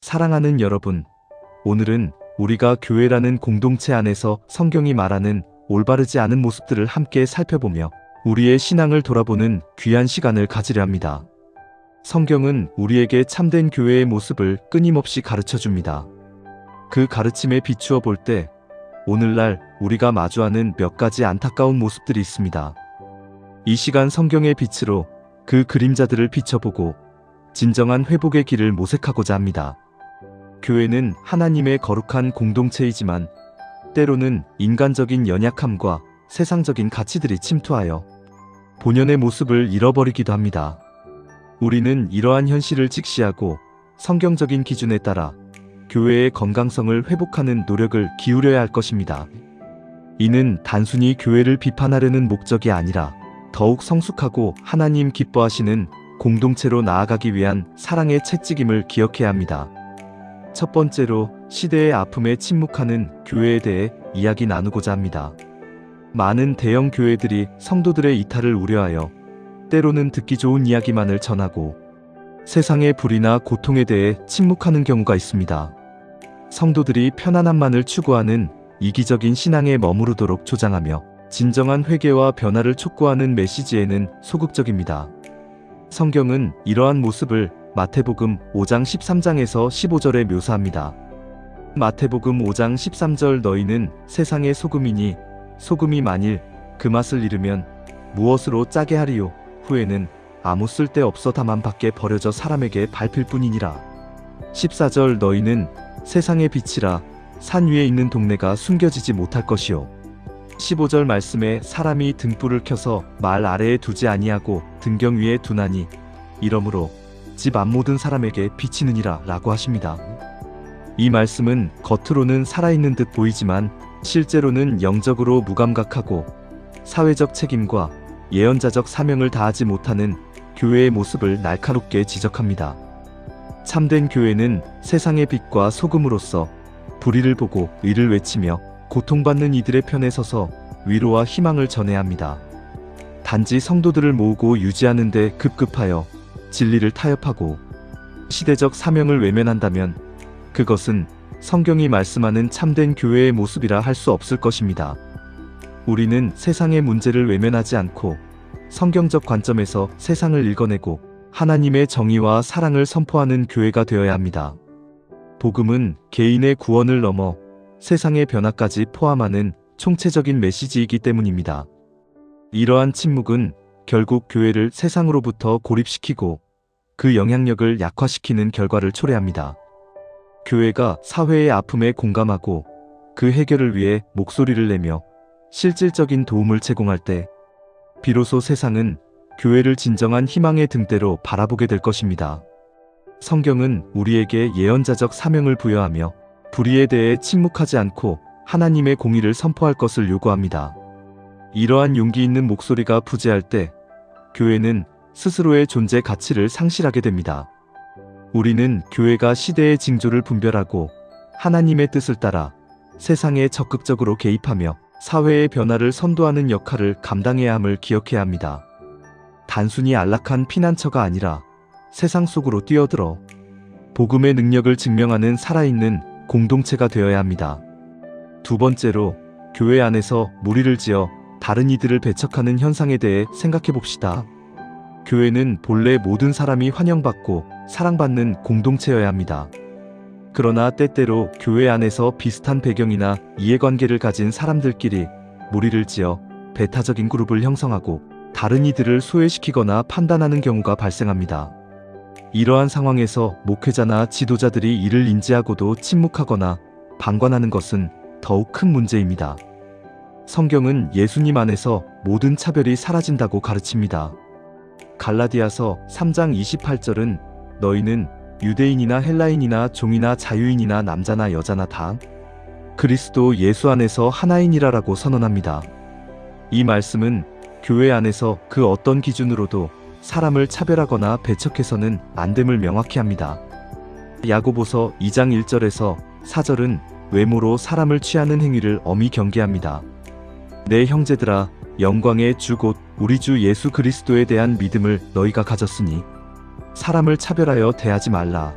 사랑하는 여러분, 오늘은 우리가 교회라는 공동체 안에서 성경이 말하는 올바르지 않은 모습들을 함께 살펴보며 우리의 신앙을 돌아보는 귀한 시간을 가지려 합니다. 성경은 우리에게 참된 교회의 모습을 끊임없이 가르쳐 줍니다. 그 가르침에 비추어 볼 때 오늘날 우리가 마주하는 몇 가지 안타까운 모습들이 있습니다. 이 시간 성경의 빛으로 그 그림자들을 비춰보고 진정한 회복의 길을 모색하고자 합니다. 교회는 하나님의 거룩한 공동체이지만 때로는 인간적인 연약함과 세상적인 가치들이 침투하여 본연의 모습을 잃어버리기도 합니다. 우리는 이러한 현실을 직시하고 성경적인 기준에 따라 교회의 건강성을 회복하는 노력을 기울여야 할 것입니다. 이는 단순히 교회를 비판하려는 목적이 아니라 더욱 성숙하고 하나님 기뻐하시는 공동체로 나아가기 위한 사랑의 채찍임을 기억해야 합니다. 첫 번째로 시대의 아픔에 침묵하는 교회에 대해 이야기 나누고자 합니다. 많은 대형 교회들이 성도들의 이탈을 우려하여 때로는 듣기 좋은 이야기만을 전하고 세상의 불의나 고통에 대해 침묵하는 경우가 있습니다. 성도들이 편안함만을 추구하는 이기적인 신앙에 머무르도록 조장하며 진정한 회개와 변화를 촉구하는 메시지에는 소극적입니다. 성경은 이러한 모습을 마태복음 5장 13장에서 15절에 묘사합니다. 마태복음 5장 13절 너희는 세상의 소금이니 소금이 만일 그 맛을 잃으면 무엇으로 짜게 하리요 후에는 아무 쓸데없어 다만 밖에 버려져 사람에게 밟힐 뿐이니라. 14절 너희는 세상의 빛이라 산 위에 있는 동네가 숨겨지지 못할 것이요 15절 말씀에 사람이 등불을 켜서 말 아래에 두지 아니하고 등경 위에 두나니 이러므로 집 안 모든 사람에게 비치느니라 라고 하십니다. 이 말씀은 겉으로는 살아있는 듯 보이지만 실제로는 영적으로 무감각하고 사회적 책임과 예언자적 사명을 다하지 못하는 교회의 모습을 날카롭게 지적합니다. 참된 교회는 세상의 빛과 소금으로서 불의를 보고 의를 외치며 고통받는 이들의 편에 서서 위로와 희망을 전해야 합니다. 단지 성도들을 모으고 유지하는 데 급급하여 진리를 타협하고 시대적 사명을 외면한다면 그것은 성경이 말씀하는 참된 교회의 모습이라 할 수 없을 것입니다. 우리는 세상의 문제를 외면하지 않고 성경적 관점에서 세상을 읽어내고 하나님의 정의와 사랑을 선포하는 교회가 되어야 합니다. 복음은 개인의 구원을 넘어 세상의 변화까지 포함하는 총체적인 메시지이기 때문입니다. 이러한 침묵은 결국 교회를 세상으로부터 고립시키고 그 영향력을 약화시키는 결과를 초래합니다. 교회가 사회의 아픔에 공감하고 그 해결을 위해 목소리를 내며 실질적인 도움을 제공할 때 비로소 세상은 교회를 진정한 희망의 등대로 바라보게 될 것입니다. 성경은 우리에게 예언자적 사명을 부여하며 불의에 대해 침묵하지 않고 하나님의 공의를 선포할 것을 요구합니다. 이러한 용기 있는 목소리가 부재할 때 교회는 스스로의 존재 가치를 상실하게 됩니다. 우리는 교회가 시대의 징조를 분별하고 하나님의 뜻을 따라 세상에 적극적으로 개입하며 사회의 변화를 선도하는 역할을 감당해야 함을 기억해야 합니다. 단순히 안락한 피난처가 아니라 세상 속으로 뛰어들어 복음의 능력을 증명하는 살아있는 공동체가 되어야 합니다. 두 번째로 교회 안에서 무리를 지어 다른 이들을 배척하는 현상에 대해 생각해 봅시다. 교회는 본래 모든 사람이 환영받고 사랑받는 공동체여야 합니다. 그러나 때때로 교회 안에서 비슷한 배경이나 이해관계를 가진 사람들끼리 무리를 지어 배타적인 그룹을 형성하고 다른 이들을 소외시키거나 판단하는 경우가 발생합니다. 이러한 상황에서 목회자나 지도자들이 이를 인지하고도 침묵하거나 방관하는 것은 더욱 큰 문제입니다. 성경은 예수님 안에서 모든 차별이 사라진다고 가르칩니다. 갈라디아서 3장 28절은 너희는 유대인이나 헬라인이나 종이나 자유인이나 남자나 여자나 다 그리스도 예수 안에서 하나이니라라고 선언합니다. 이 말씀은 교회 안에서 그 어떤 기준으로도 사람을 차별하거나 배척해서는 안 됨을 명확히 합니다. 야고보서 2장 1절에서 4절은 외모로 사람을 취하는 행위를 엄히 경계합니다. 내 형제들아 영광의 주 곧 우리 주 예수 그리스도에 대한 믿음을 너희가 가졌으니 사람을 차별하여 대하지 말라.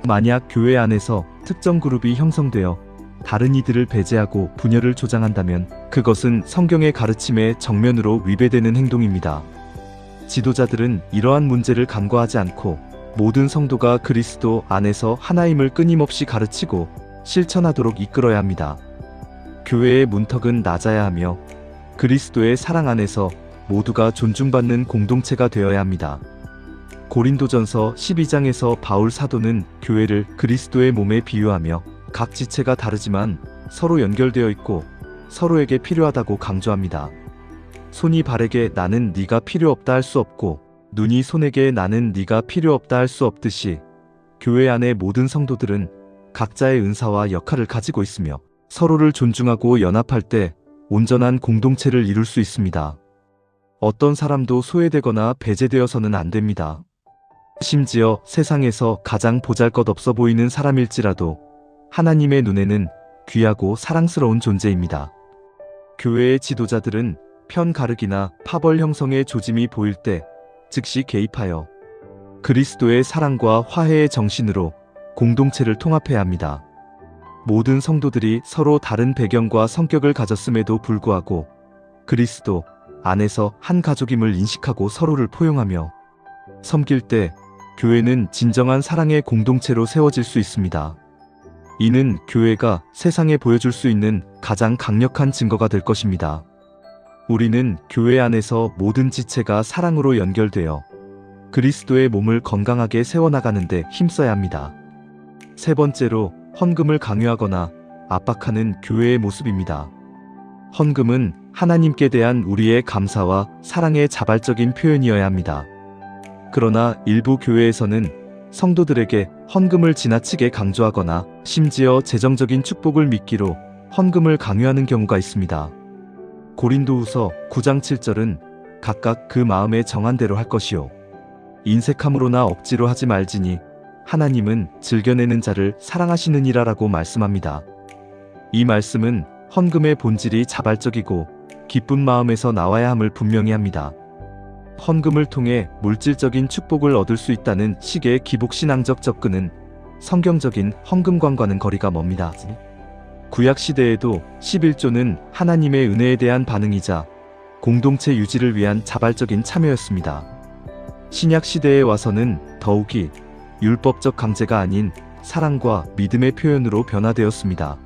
만약 교회 안에서 특정 그룹이 형성되어 다른 이들을 배제하고 분열을 조장한다면 그것은 성경의 가르침에 정면으로 위배되는 행동입니다. 지도자들은 이러한 문제를 간과하지 않고 모든 성도가 그리스도 안에서 하나임을 끊임없이 가르치고 실천하도록 이끌어야 합니다. 교회의 문턱은 낮아야 하며 그리스도의 사랑 안에서 모두가 존중받는 공동체가 되어야 합니다. 고린도전서 12장에서 바울 사도는 교회를 그리스도의 몸에 비유하며 각 지체가 다르지만 서로 연결되어 있고 서로에게 필요하다고 강조합니다. 손이 발에게 나는 네가 필요 없다 할 수 없고 눈이 손에게 나는 네가 필요 없다 할 수 없듯이 교회 안의 모든 성도들은 각자의 은사와 역할을 가지고 있으며 서로를 존중하고 연합할 때 온전한 공동체를 이룰 수 있습니다. 어떤 사람도 소외되거나 배제되어서는 안 됩니다. 심지어 세상에서 가장 보잘것없어 보이는 사람일지라도 하나님의 눈에는 귀하고 사랑스러운 존재입니다. 교회의 지도자들은 편가르기나 파벌 형성의 조짐이 보일 때 즉시 개입하여 그리스도의 사랑과 화해의 정신으로 공동체를 통합해야 합니다. 모든 성도들이 서로 다른 배경과 성격을 가졌음에도 불구하고 그리스도 안에서 한 가족임을 인식하고 서로를 포용하며 섬길 때 교회는 진정한 사랑의 공동체로 세워질 수 있습니다. 이는 교회가 세상에 보여줄 수 있는 가장 강력한 증거가 될 것입니다. 우리는 교회 안에서 모든 지체가 사랑으로 연결되어 그리스도의 몸을 건강하게 세워나가는 데 힘써야 합니다. 세 번째로 헌금을 강요하거나 압박하는 교회의 모습입니다. 헌금은 하나님께 대한 우리의 감사와 사랑의 자발적인 표현이어야 합니다. 그러나 일부 교회에서는 성도들에게 헌금을 지나치게 강조하거나 심지어 재정적인 축복을 미끼로 헌금을 강요하는 경우가 있습니다. 고린도후서 9장 7절은 각각 그 마음에 정한 대로 할 것이요 인색함으로나 억지로 하지 말지니 하나님은 즐겨내는 자를 사랑하시느니라 라고 말씀합니다. 이 말씀은 헌금의 본질이 자발적이고 기쁜 마음에서 나와야 함을 분명히 합니다. 헌금을 통해 물질적인 축복을 얻을 수 있다는 식의 기복신앙적 접근은 성경적인 헌금관과는 거리가 멉니다. 구약시대에도 11조는 하나님의 은혜에 대한 반응이자 공동체 유지를 위한 자발적인 참여였습니다. 신약시대에 와서는 더욱이 율법적 강제가 아닌 사랑과 믿음의 표현으로 변화되었습니다.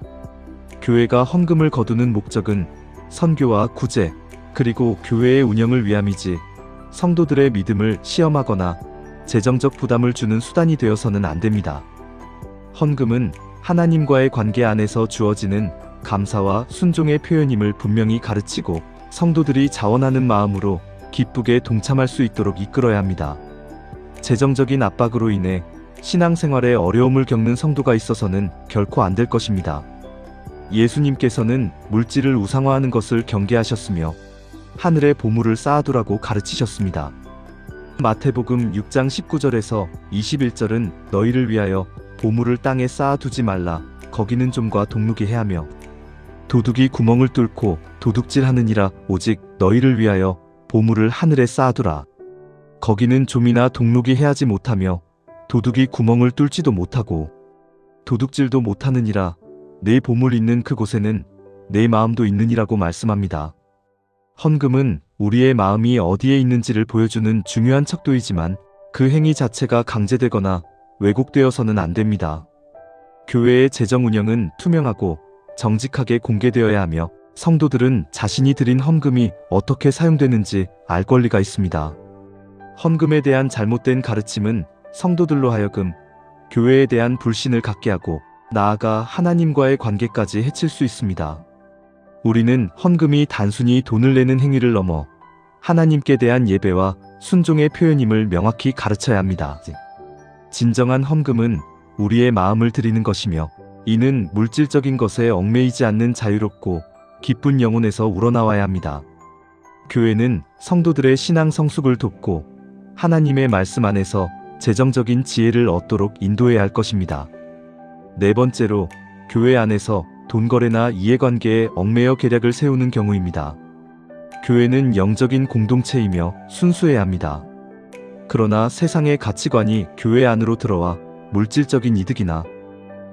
교회가 헌금을 거두는 목적은 선교와 구제, 그리고 교회의 운영을 위함이지 성도들의 믿음을 시험하거나 재정적 부담을 주는 수단이 되어서는 안 됩니다. 헌금은 하나님과의 관계 안에서 주어지는 감사와 순종의 표현임을 분명히 가르치고 성도들이 자원하는 마음으로 기쁘게 동참할 수 있도록 이끌어야 합니다. 재정적인 압박으로 인해 신앙생활에 어려움을 겪는 성도가 있어서는 결코 안 될 것입니다. 예수님께서는 물질을 우상화하는 것을 경계하셨으며 하늘에 보물을 쌓아두라고 가르치셨습니다. 마태복음 6장 19절에서 21절은 너희를 위하여 보물을 땅에 쌓아두지 말라 거기는 좀과 동룩이 해하며 도둑이 구멍을 뚫고 도둑질하느니라 오직 너희를 위하여 보물을 하늘에 쌓아두라 거기는 좀이나 동룩이 해하지 못하며 도둑이 구멍을 뚫지도 못하고 도둑질도 못하느니라 내 보물 있는 그곳에는 내 마음도 있느니라고 말씀합니다. 헌금은 우리의 마음이 어디에 있는지를 보여주는 중요한 척도이지만 그 행위 자체가 강제되거나 왜곡되어서는 안 됩니다. 교회의 재정 운영은 투명하고 정직하게 공개되어야 하며 성도들은 자신이 드린 헌금이 어떻게 사용되는지 알 권리가 있습니다. 헌금에 대한 잘못된 가르침은 성도들로 하여금 교회에 대한 불신을 갖게 하고 나아가 하나님과의 관계까지 해칠 수 있습니다. 우리는 헌금이 단순히 돈을 내는 행위를 넘어 하나님께 대한 예배와 순종의 표현임을 명확히 가르쳐야 합니다. 진정한 헌금은 우리의 마음을 드리는 것이며 이는 물질적인 것에 얽매이지 않는 자유롭고 기쁜 영혼에서 우러나와야 합니다. 교회는 성도들의 신앙 성숙을 돕고 하나님의 말씀 안에서 재정적인 지혜를 얻도록 인도해야 할 것입니다. 네 번째로 교회 안에서 돈거래나 이해관계에 얽매여 계략을 세우는 경우입니다. 교회는 영적인 공동체이며 순수해야 합니다. 그러나 세상의 가치관이 교회 안으로 들어와 물질적인 이득이나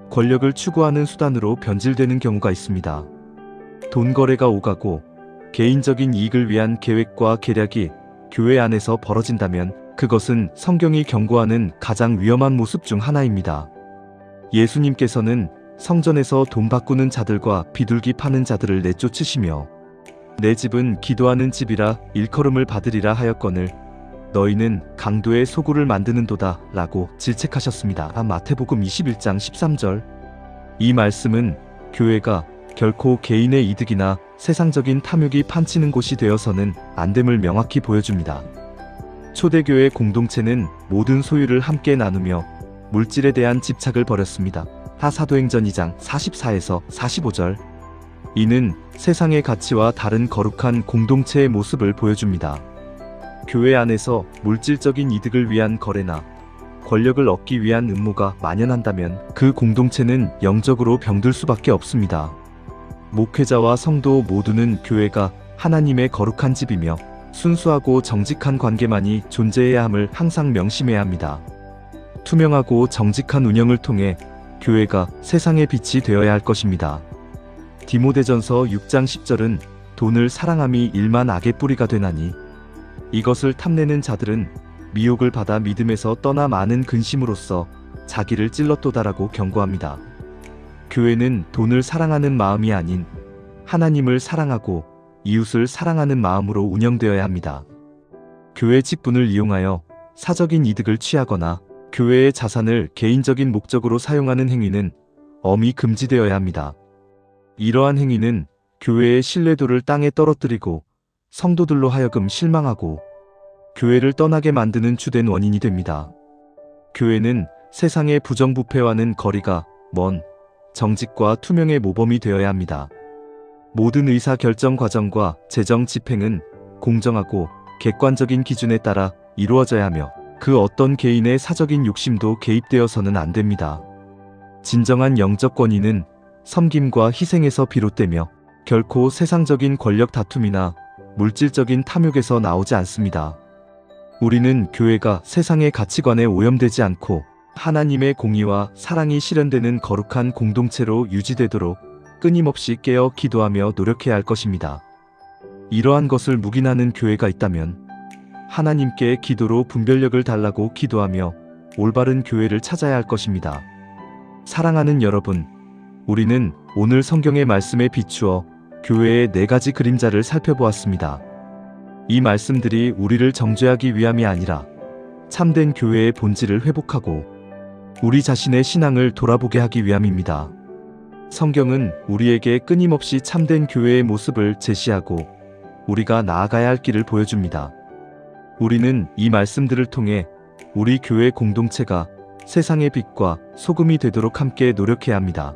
권력을 추구하는 수단으로 변질되는 경우가 있습니다. 돈 거래가 오가고 개인적인 이익을 위한 계획과 계략이 교회 안에서 벌어진다면 그것은 성경이 경고하는 가장 위험한 모습 중 하나입니다. 예수님께서는 성전에서 돈 바꾸는 자들과 비둘기 파는 자들을 내쫓으시며 내 집은 기도하는 집이라 일컬음을 받으리라 하였거늘 너희는 강도의 소굴을 만드는도다 라고 질책하셨습니다. 마태복음 21장 13절. 이 말씀은 교회가 결코 개인의 이득이나 세상적인 탐욕이 판치는 곳이 되어서는 안 됨을 명확히 보여줍니다. 초대교회 공동체는 모든 소유를 함께 나누며 물질에 대한 집착을 버렸습니다. 사도행전 2장 44에서 45절. 이는 세상의 가치와 다른 거룩한 공동체의 모습을 보여줍니다. 교회 안에서 물질적인 이득을 위한 거래나 권력을 얻기 위한 음모가 만연한다면 그 공동체는 영적으로 병들 수밖에 없습니다. 목회자와 성도 모두는 교회가 하나님의 거룩한 집이며 순수하고 정직한 관계만이 존재해야 함을 항상 명심해야 합니다. 투명하고 정직한 운영을 통해 교회가 세상의 빛이 되어야 할 것입니다. 디모데전서 6장 10절은 돈을 사랑함이 일만 악의 뿌리가 되나니 이것을 탐내는 자들은 미혹을 받아 믿음에서 떠나 많은 근심으로써 자기를 찔렀도다라고 경고합니다. 교회는 돈을 사랑하는 마음이 아닌 하나님을 사랑하고 이웃을 사랑하는 마음으로 운영되어야 합니다. 교회 직분을 이용하여 사적인 이득을 취하거나 교회의 자산을 개인적인 목적으로 사용하는 행위는 엄히 금지되어야 합니다. 이러한 행위는 교회의 신뢰도를 땅에 떨어뜨리고 성도들로 하여금 실망하고 교회를 떠나게 만드는 주된 원인이 됩니다. 교회는 세상의 부정부패와는 거리가 먼 정직과 투명의 모범이 되어야 합니다. 모든 의사결정 과정과 재정 집행은 공정하고 객관적인 기준에 따라 이루어져야 하며 그 어떤 개인의 사적인 욕심도 개입되어서는 안 됩니다. 진정한 영적 권위는 섬김과 희생에서 비롯되며 결코 세상적인 권력 다툼이나 물질적인 탐욕에서 나오지 않습니다. 우리는 교회가 세상의 가치관에 오염되지 않고 하나님의 공의와 사랑이 실현되는 거룩한 공동체로 유지되도록 끊임없이 깨어 기도하며 노력해야 할 것입니다. 이러한 것을 묵인하는 교회가 있다면 하나님께 기도로 분별력을 달라고 기도하며 올바른 교회를 찾아야 할 것입니다. 사랑하는 여러분, 우리는 오늘 성경의 말씀에 비추어 교회의 4가지 그림자를 살펴보았습니다. 이 말씀들이 우리를 정죄하기 위함이 아니라 참된 교회의 본질을 회복하고 우리 자신의 신앙을 돌아보게 하기 위함입니다. 성경은 우리에게 끊임없이 참된 교회의 모습을 제시하고 우리가 나아가야 할 길을 보여줍니다. 우리는 이 말씀들을 통해 우리 교회 공동체가 세상의 빛과 소금이 되도록 함께 노력해야 합니다.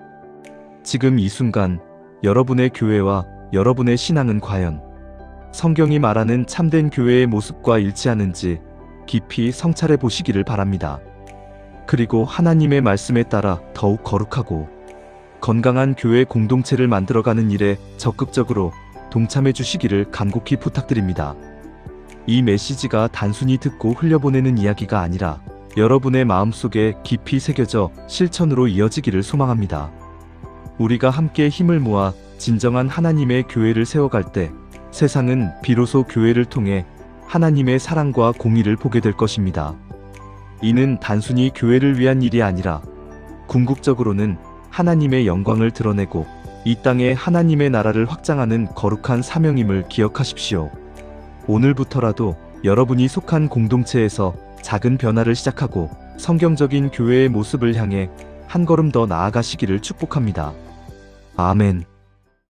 지금 이 순간 여러분의 교회와 여러분의 신앙은 과연 성경이 말하는 참된 교회의 모습과 일치하는지 깊이 성찰해 보시기를 바랍니다. 그리고 하나님의 말씀에 따라 더욱 거룩하고 건강한 교회 공동체를 만들어가는 일에 적극적으로 동참해 주시기를 간곡히 부탁드립니다. 이 메시지가 단순히 듣고 흘려보내는 이야기가 아니라 여러분의 마음속에 깊이 새겨져 실천으로 이어지기를 소망합니다. 우리가 함께 힘을 모아 진정한 하나님의 교회를 세워갈 때 세상은 비로소 교회를 통해 하나님의 사랑과 공의를 보게 될 것입니다. 이는 단순히 교회를 위한 일이 아니라 궁극적으로는 하나님의 영광을 드러내고 이 땅에 하나님의 나라를 확장하는 거룩한 사명임을 기억하십시오. 오늘부터라도 여러분이 속한 공동체에서 작은 변화를 시작하고 성경적인 교회의 모습을 향해 한 걸음 더 나아가시기를 축복합니다. 아멘.